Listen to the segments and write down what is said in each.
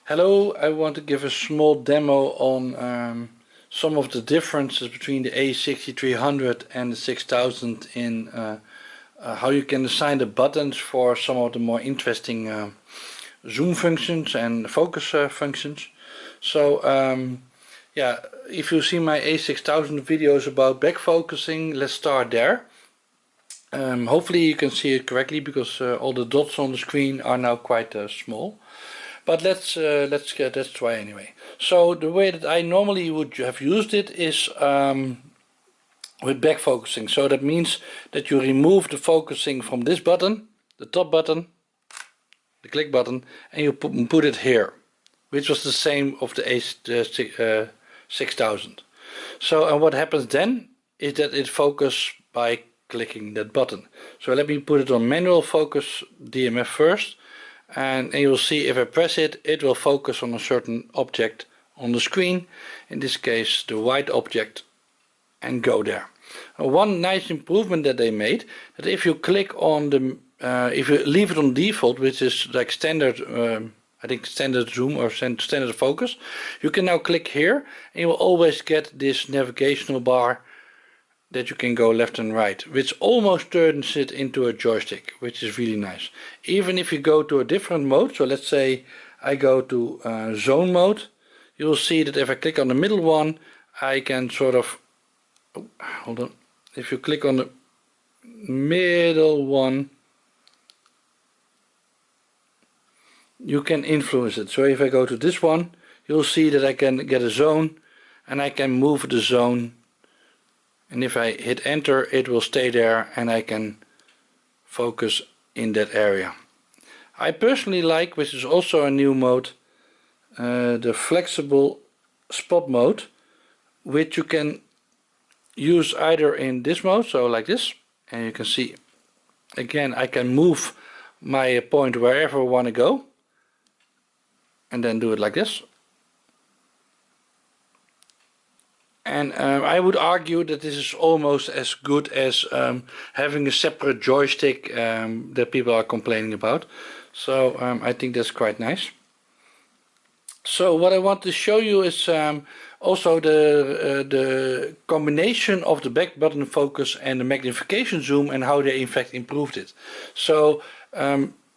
Hello, I want to give a small demo on some of the differences between the a6300 and the 6000 in how you can assign the buttons for some of the more interesting zoom functions and focus functions. So yeah, if you see my a6000 videos about back focusing, let's start there. Hopefully you can see it correctly because all the dots on the screen are now quite small. But let's try anyway. So the way that I normally would have used it is with back focusing. So that means that you remove the focusing from this button, the top button, the click button, and you put it here, which was the same of the 6000. So and what happens then is that it focuses by clicking that button. So let me put it on manual focus DMF first. And you will see if I press it, it will focus on a certain object on the screen, in this case the white object, and go there. One nice improvement that they made, that if you click on the, if you leave it on default, which is like standard, I think standard zoom or standard focus, you can now click here and you will always get this navigational bar that you can go left and right, which almost turns it into a joystick, which is really nice. Even if you go to a different mode, so let's say I go to zone mode, you'll see that if I click on the middle one, I can sort of, hold on, if you click on the middle one, you can influence it. So if I go to this one, you'll see that I can get a zone and I can move the zone. And if I hit enter, it will stay there and I can focus in that area. I personally like, which is also a new mode, the flexible spot mode, which you can use either in this mode, so like this, and you can see again I can move my point wherever I want to go and then do it like this. And I would argue that this is almost as good as having a separate joystick that people are complaining about. So I think that's quite nice. So what I want to show you is also the combination of the back button focus and the magnification zoom and how they in fact improved it. So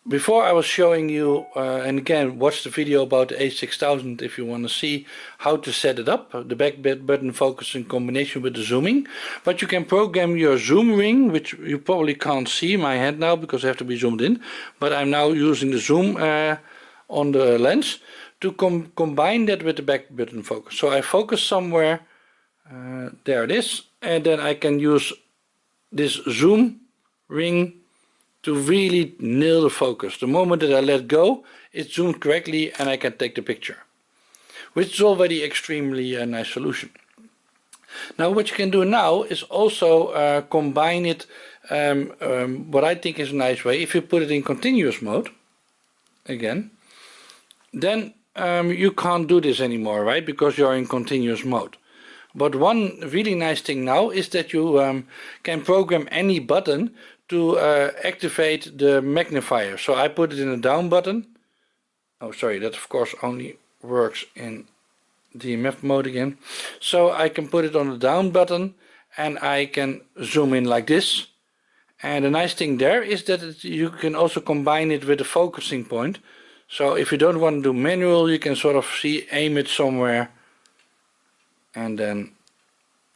before I was showing you, and again watch the video about the a6000 if you want to see how to set it up, the back button focus in combination with the zooming. But you can program your zoom ring, which you probably can't see my hand now because I have to be zoomed in, but I'm now using the zoom on the lens to combine that with the back button focus. So I focus somewhere, there it is, and then I can use this zoom ring to really nail the focus. The moment that I let go, it zoomed correctly and I can take the picture, which is already extremely a nice solution. Now what you can do now is also combine it, what I think is a nice way. If you put it in continuous mode again, then you can't do this anymore, right, because you're in continuous mode. But one really nice thing now is that you can program any button to activate the magnifier. So I put it in a down button. Oh sorry, that of course only works in DMF mode again. So I can put it on the down button and I can zoom in like this. And the nice thing there is that you can also combine it with a focusing point. So if you don't want to do manual, you can sort of aim it somewhere and then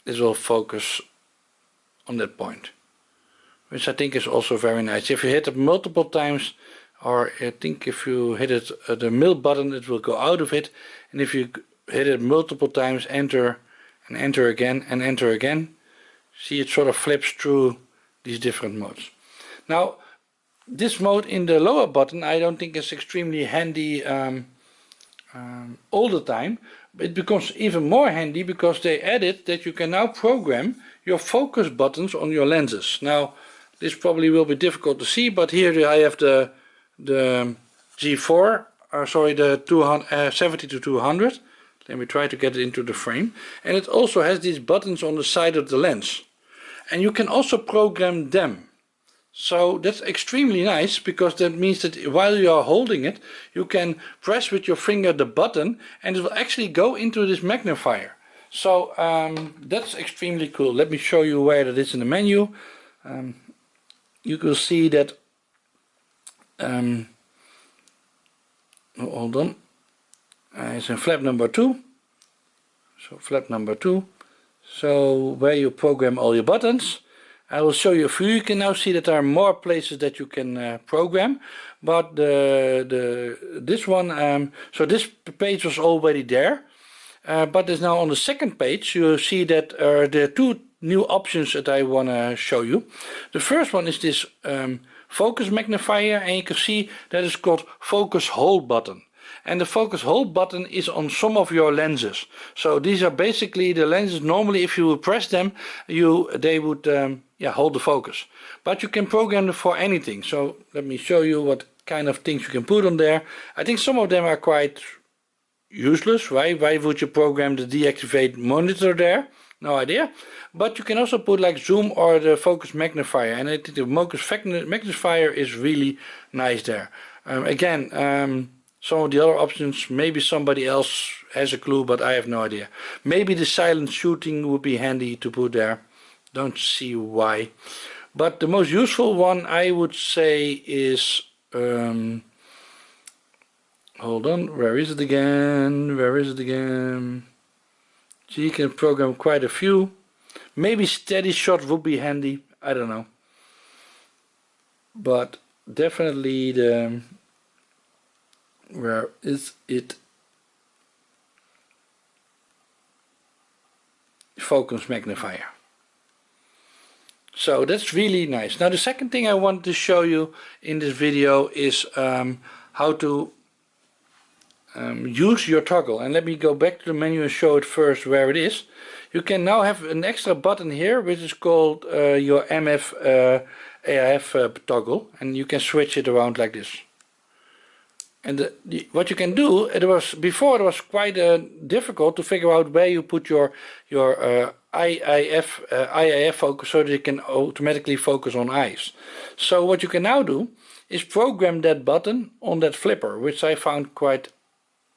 this will focus on that point, which I think is also very nice. If you hit it multiple times, or I think if you hit it the middle button, it will go out of it, and if you hit it multiple times, enter and enter again and enter again, see it sort of flips through these different modes. Now this mode in the lower button I don't think is extremely handy all the time. It becomes even more handy because they added that you can now program your focus buttons on your lenses. Now this probably will be difficult to see, but here I have the G4, sorry, the 70-200. Let me try to get it into the frame. And it also has these buttons on the side of the lens. And you can also program them. So that's extremely nice, because that means that while you are holding it, you can press with your finger the button and it will actually go into this magnifier. So that's extremely cool. Let me show you where that is in the menu. You can see that, hold on, it's in flap number 2. So flap number 2. So where you program all your buttons. I will show you a few. You can now see that there are more places that you can program, but this one, so this page was already there, but is now on the second page. You see that there are two new options that I want to show you. The first one is this focus magnifier, and you can see that is called focus hold button. And the focus hold button is on some of your lenses. So these are basically the lenses. Normally if you would press them, they would hold the focus. But you can program them for anything. So let me show you what kind of things you can put on there. I think some of them are quite useless. Why would you program the deactivate monitor there? No idea. But you can also put like zoom or the focus magnifier. And I think the focus magnifier is really nice there. Some of the other options, maybe somebody else has a clue, but I have no idea. Maybe the silent shooting would be handy to put there. Don't see why. But the most useful one I would say is, hold on, where is it again? So you can program quite a few. Maybe steady shot would be handy, I don't know. But definitely the, where is it? Focus magnifier. So that's really nice. Now the second thing I want to show you in this video is how to use your toggle. And let me go back to the menu and show it first where it is. You can now have an extra button here which is called your MF AIF toggle, and you can switch it around like this. And what you can do, before it was quite difficult to figure out where you put your IIF focus so that it can automatically focus on eyes. So what you can now do is program that button on that flipper, which I found quite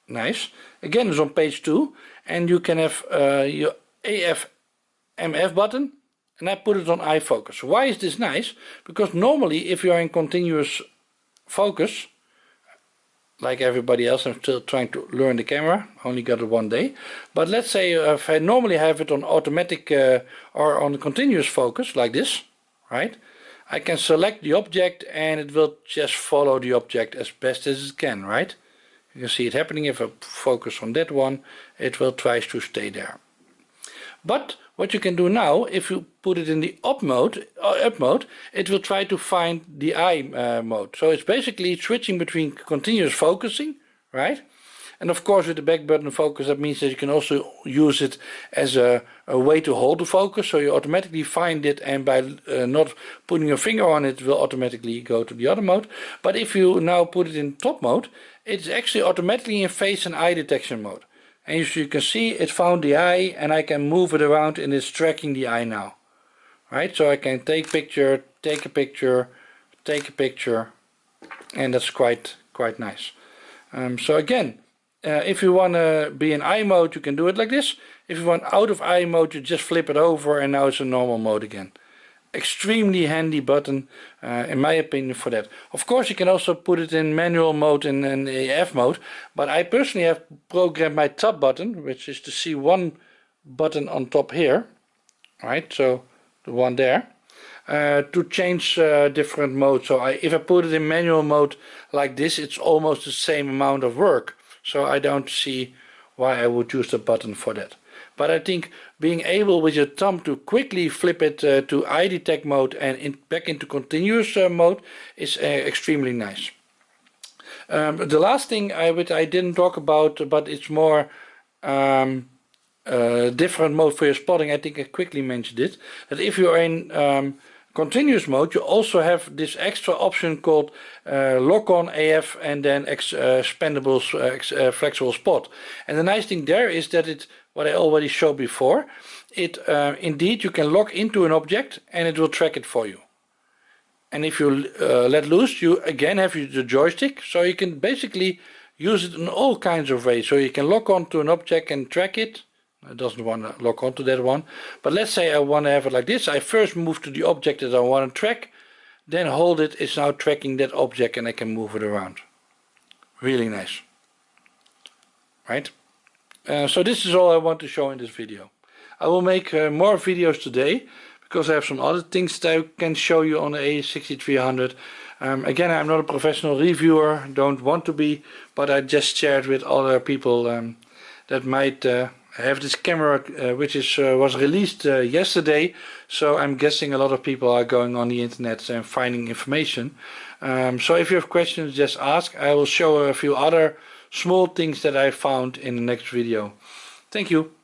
nice. Again, it's on page 2, and you can have your AF-MF button, and I put it on eye focus. Why is this nice? Because normally if you are in continuous focus, like everybody else, I'm still trying to learn the camera, only got it one day. But let's say if I normally have it on automatic or on continuous focus like this, right? I can select the object and it will just follow the object as best as it can, right? You can see it happening. If I focus on that one, it will try to stay there. But what you can do now, if you put it in the up mode, it will try to find the eye mode. So it's basically switching between continuous focusing, right? And of course with the back button focus, that means that you can also use it as a way to hold the focus. So you automatically find it, and by not putting your finger on it, it will automatically go to the other mode. But if you now put it in top mode, it's actually automatically in face and eye detection mode. And as you can see, it found the eye, and I can move it around and it's tracking the eye now. Right, so I can take a picture, and that's quite nice. So again, if you want to be in eye mode, you can do it like this. If you want out of eye mode, you just flip it over and now it's in normal mode again. Extremely handy button, in my opinion, for that. Of course you can also put it in manual mode and AF mode, but I personally have programmed my top button, which is the C1 button on top here, right, so the one there, to change different modes. So if I put it in manual mode like this, it's almost the same amount of work, so I don't see why I would use the button for that. But I think being able with your thumb to quickly flip it to eye detect mode and back into continuous mode is extremely nice. The last thing which I didn't talk about, but it's more different mode for your spotting, I think I quickly mentioned it, that if you're in continuous mode, you also have this extra option called lock on AF and then expandable flexible spot. And the nice thing there is that it, what I already showed before, it indeed you can lock into an object and it will track it for you. And if you let loose, you again have the joystick, so you can basically use it in all kinds of ways. So you can lock onto an object and track it. I doesn't want to lock onto that one, but let's say I want to have it like this. I first move to the object that I want to track, then hold it. It's now tracking that object and I can move it around. Really nice, right? So this is all I want to show in this video. I will make more videos today because I have some other things that I can show you on the a6300. Again, I'm not a professional reviewer, don't want to be, but I just shared with other people that might have this camera which was released yesterday, so I'm guessing a lot of people are going on the internet and finding information. So if you have questions, just ask. I will show a few other small things that I found in the next video. Thank you.